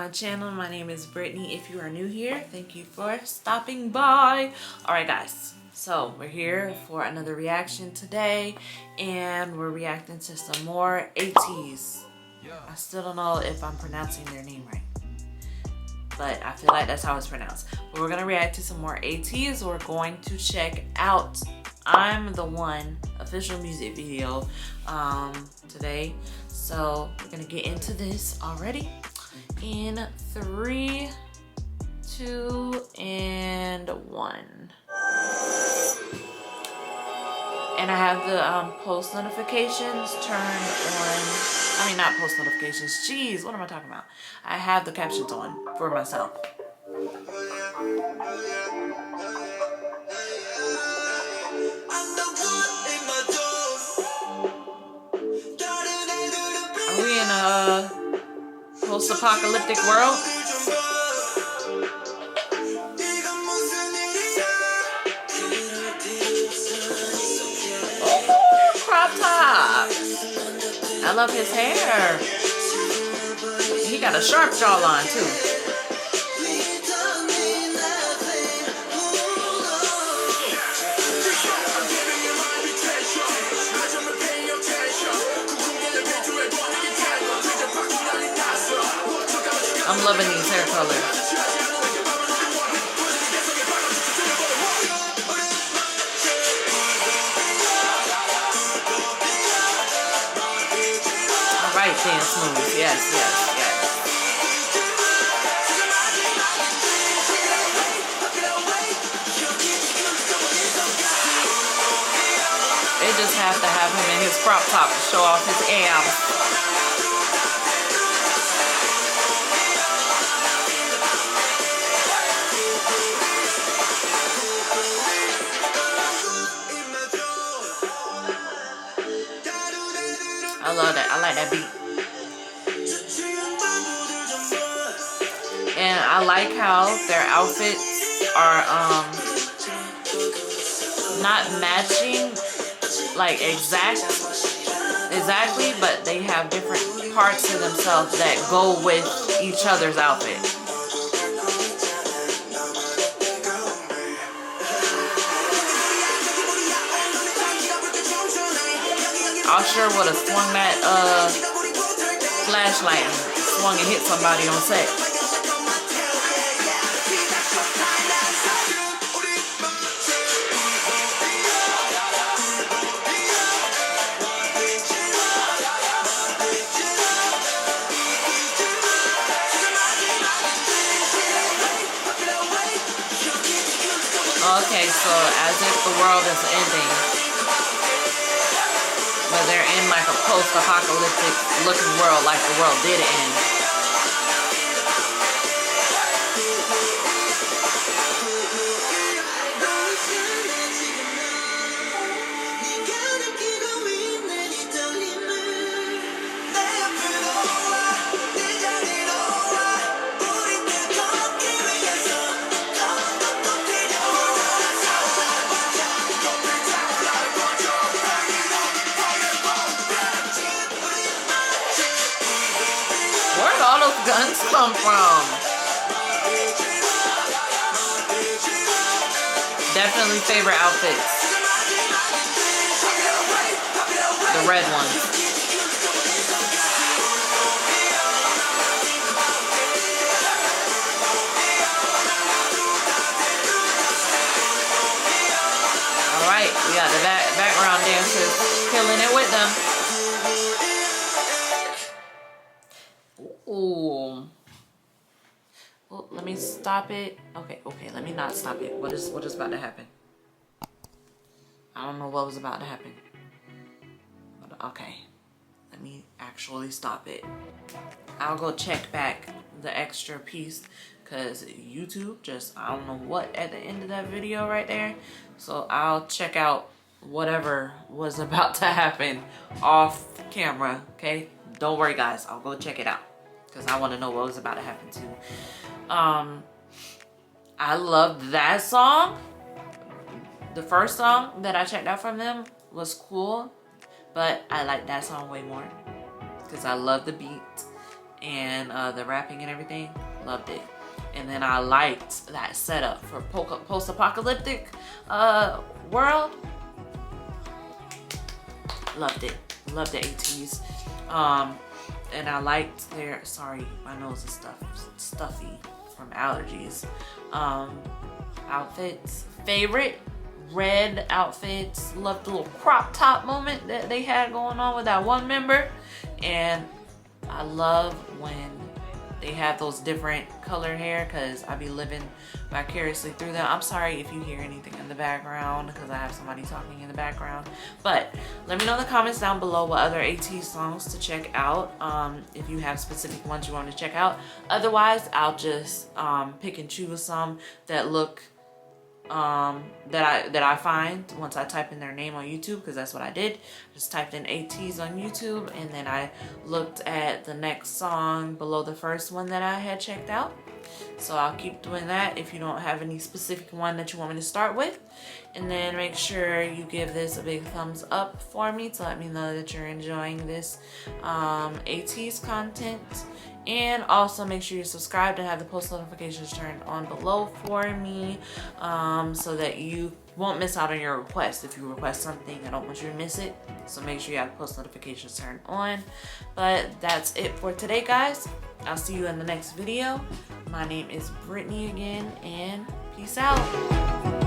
my channel. My name is Brittany. If you are new here, thank you for stopping by. Alright guys, so we're here for another reaction today, and we're reacting to some more ATEEZ. I still don't know if I'm pronouncing their name right, but I feel like that's how it's pronounced. But we're gonna react to some more ATEEZ. We're going to check out I'm the One official music video today. So we're gonna get into this already in 3, 2, and 1. And I have the post notifications turned on. I mean, not post notifications. Jeez, what am I talking about? I have the captions on for myself. Are we in a post-apocalyptic world? Oh, crop top. I love his hair. He got a sharp jawline too. I'm loving these hair colors. All right, dance moves. Yes, yes, yes. They just have to have him in his crop top to show off his abs. I love that. I like that beat. And I like how their outfits are not matching like exactly, but they have different parts of themselves that go with each other's outfit. I sure would have swung that flashlight and swung and hit somebody on set. Okay, so as if the world is ending. But they're in like a post-apocalyptic looking world, like the world did end. Where'd all those guns come from? Definitely favorite outfits. The red ones. Alright, we got the background dancers killing it with them. Ooh. Well, let me stop it. Okay, let me not stop it. What is about to happen? I don't know what was about to happen. But okay. Let me actually stop it. I'll go check back the extra piece because YouTube just, I don't know what at the end of that video right there. So I'll check out whatever was about to happen off camera, okay? Don't worry guys, I'll go check it out because I want to know what was about to happen too. I loved that song. The first song that I checked out from them was cool, but I like that song way more because I love the beat and the rapping and everything. Loved it. And then I liked that setup for post-apocalyptic world. Loved it. Loved the ATEEZ. And I liked their, sorry, my nose is stuffy from allergies. Outfits. Favorite red outfits. Loved the little crop top moment that they had going on with that one member. And I love when they have those different color hair, because I be living vicariously through them. I'm sorry if you hear anything in the background because I have somebody talking in the background. But let me know in the comments down below what other ATEEZ songs to check out, if you have specific ones you want to check out. Otherwise, I'll just pick and choose some that look that I find once I type in their name on YouTube, because that's what I did. Just typed in ATEEZ on YouTube, and then I looked at the next song below the first one that I had checked out. So I'll keep doing that if you don't have any specific one that you want me to start with. And then make sure you give this a big thumbs up for me to let me know that you're enjoying this ATEEZ content. And also make sure you subscribe and have the post notifications turned on below for me, so that you won't miss out on your request. If you request something, I don't want you to miss it. So make sure you have post notifications turned on. But that's it for today, guys. I'll see you in the next video. My name is Brittany again, and peace out.